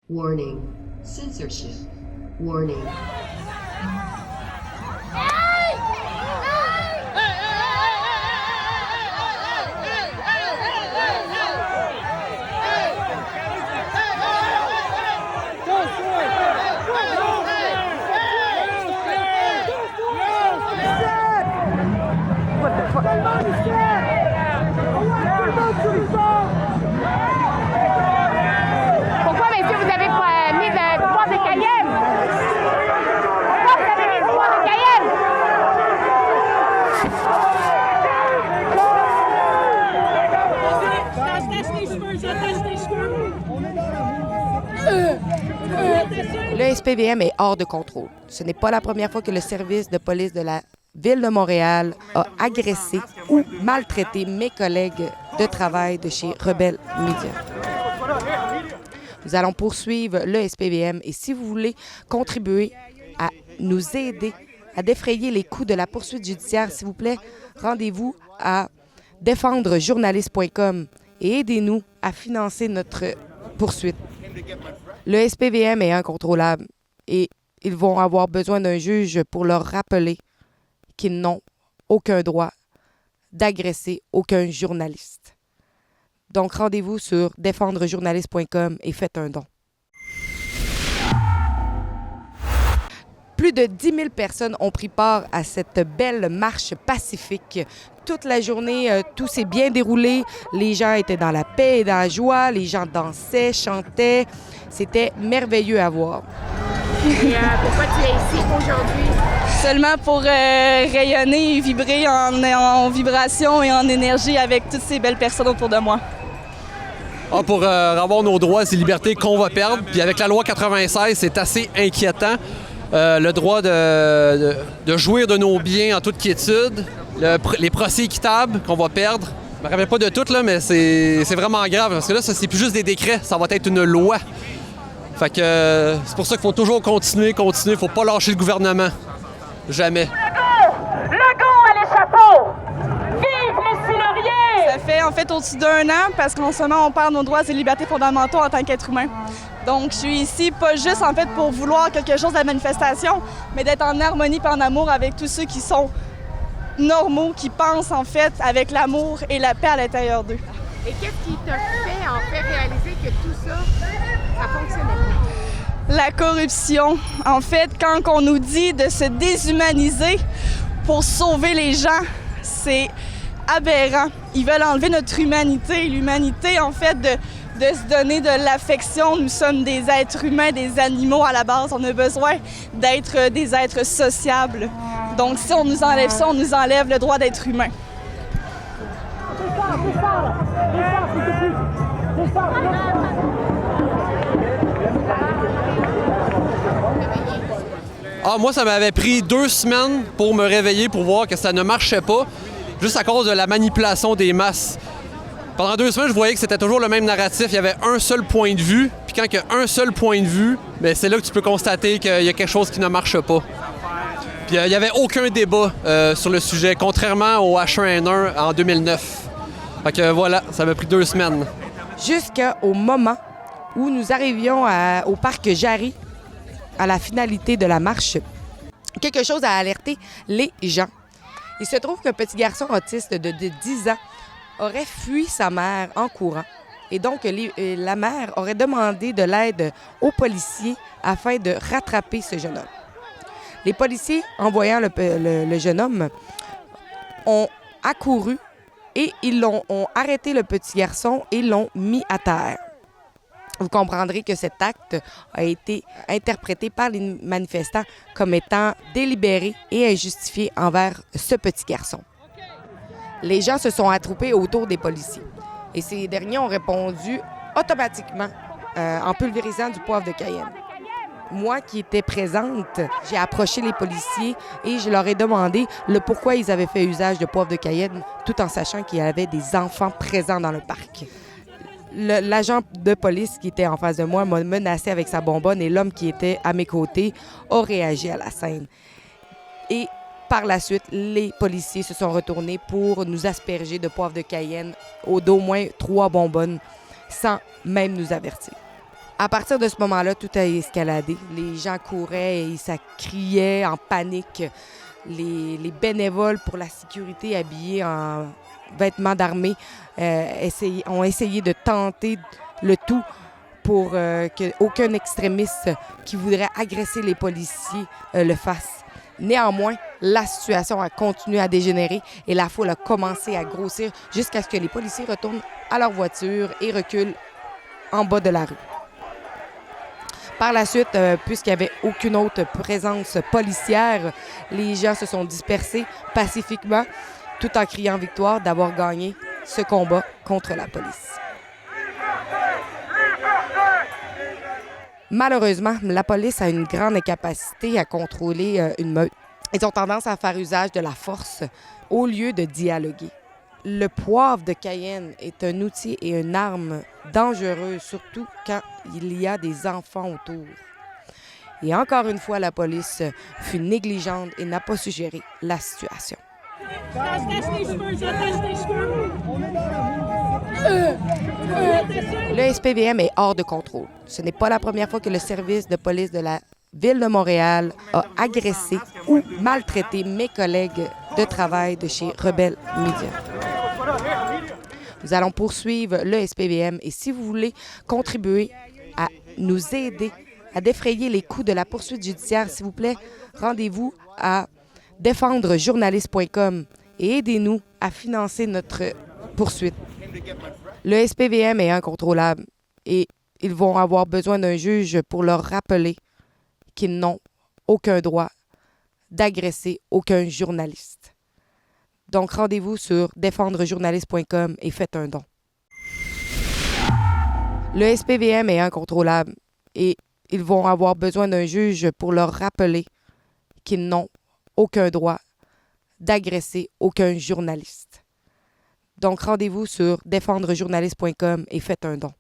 Warning. Censorship. Warning. Pourquoi, messieurs, vous avez mis le pouvoir de Cayenne? Pourquoi vous avez mis le pouvoir de Cayenne? Le SPVM est hors de contrôle. Ce n'est pas la première fois que le service de police de la Ville de Montréal a agressé ou maltraité mes collègues de travail de chez Rebelle Media. Nous allons poursuivre le SPVM et si vous voulez contribuer à nous aider à défrayer les coûts de la poursuite judiciaire, s'il vous plaît, rendez-vous à défendrejournaliste.com et aidez-nous à financer notre poursuite. Le SPVM est incontrôlable et ils vont avoir besoin d'un juge pour leur rappeler qu'ils n'ont aucun droit d'agresser aucun journaliste. Donc, rendez-vous sur défendrejournaliste.com et faites un don. Plus de 10 000 personnes ont pris part à cette belle marche pacifique. Toute la journée, tout s'est bien déroulé. Les gens étaient dans la paix et dans la joie. Les gens dansaient, chantaient. C'était merveilleux à voir. Et pourquoi tu es ici aujourd'hui? Seulement pour rayonner et vibrer en vibration et en énergie avec toutes ces belles personnes autour de moi. Pour avoir nos droits et libertés qu'on va perdre. Puis avec la loi 96, c'est assez inquiétant. Le droit de jouir de nos biens en toute quiétude, les procès équitables qu'on va perdre. Je me rappelle pas de tout, là, mais c'est vraiment grave. Parce que là, ça, c'est plus juste des décrets, ça va être une loi. Fait que c'est pour ça qu'il faut toujours continuer. Il faut pas lâcher le gouvernement. Jamais. Legault à l'échafaud! Vive les siluriers! Ça fait en fait au-dessus d'1 an parce qu'en ce moment, on perd nos droits et libertés fondamentaux en tant qu'être humain. Donc, je suis ici pas juste en fait pour vouloir quelque chose de la manifestation, mais d'être en harmonie et en amour avec tous ceux qui sont normaux, qui pensent en fait avec l'amour et la paix à l'intérieur d'eux. Et qu'est-ce qui t'a fait réaliser que tout ça, ça fonctionnait pas? La corruption. En fait, quand on nous dit de se déshumaniser pour sauver les gens, c'est aberrant. Ils veulent enlever notre humanité. L'humanité, en fait, de se donner de l'affection. Nous sommes des êtres humains, des animaux à la base. On a besoin d'être des êtres sociables. Donc, si on nous enlève ça, on nous enlève le droit d'être humain. Moi, ça m'avait pris 2 semaines pour me réveiller, pour voir que ça ne marchait pas, juste à cause de la manipulation des masses. Pendant 2 semaines, je voyais que c'était toujours le même narratif. Il y avait un seul point de vue. Puis quand il y a un seul point de vue, bien, c'est là que tu peux constater qu'il y a quelque chose qui ne marche pas. Puis il n'y avait aucun débat sur le sujet, contrairement au H1N1 en 2009. Fait que voilà, ça m'a pris 2 semaines. Jusqu'au moment où nous arrivions au parc Jarry, à la finalité de la marche, quelque chose a alerté les gens. Il se trouve qu'un petit garçon autiste de 10 ans aurait fui sa mère en courant. Et donc, la mère aurait demandé de l'aide aux policiers afin de rattraper ce jeune homme. Les policiers, en voyant le jeune homme, ont accouru et ils ont arrêté le petit garçon et l'ont mis à terre. Vous comprendrez que cet acte a été interprété par les manifestants comme étant délibéré et injustifié envers ce petit garçon. Les gens se sont attroupés autour des policiers et ces derniers ont répondu automatiquement en pulvérisant du poivre de Cayenne. Moi qui étais présente, j'ai approché les policiers et je leur ai demandé le pourquoi ils avaient fait usage de poivre de Cayenne tout en sachant qu'il y avait des enfants présents dans le parc. L'agent de police qui était en face de moi m'a menacé avec sa bonbonne et l'homme qui était à mes côtés a réagi à la scène. Et par la suite, les policiers se sont retournés pour nous asperger de poivre de Cayenne d'au moins 3 bonbonnes sans même nous avertir. À partir de ce moment-là, tout a escaladé. Les gens couraient et ça criait en panique. Les bénévoles pour la sécurité habillés en vêtements d'armée ont essayé de tenter le tout pour qu'aucun extrémiste qui voudrait agresser les policiers le fasse. Néanmoins, la situation a continué à dégénérer et la foule a commencé à grossir jusqu'à ce que les policiers retournent à leur voiture et reculent en bas de la rue. Par la suite, puisqu'il n'y avait aucune autre présence policière, les gens se sont dispersés pacifiquement tout en criant victoire d'avoir gagné ce combat contre la police. Malheureusement, la police a une grande incapacité à contrôler une meute. Ils ont tendance à faire usage de la force au lieu de dialoguer. Le poivre de Cayenne est un outil et une arme dangereuse, surtout quand il y a des enfants autour. Et encore une fois, la police fut négligente et n'a pas su gérer la situation. Le SPVM est hors de contrôle. Ce n'est pas la première fois que le service de police de la Ville de Montréal a agressé ou maltraité mes collègues de travail de chez Rebelle Media. Nous allons poursuivre le SPVM et si vous voulez contribuer à nous aider à défrayer les coûts de la poursuite judiciaire, s'il vous plaît, rendez-vous à défendrejournaliste.com et aidez-nous à financer notre poursuite. Le SPVM est incontrôlable et ils vont avoir besoin d'un juge pour leur rappeler qu'ils n'ont aucun droit d'agresser aucun journaliste. Donc, rendez-vous sur défendrejournaliste.com et faites un don. Le SPVM est incontrôlable et ils vont avoir besoin d'un juge pour leur rappeler qu'ils n'ont aucun droit d'agresser aucun journaliste. Donc, rendez-vous sur défendrejournaliste.com et faites un don.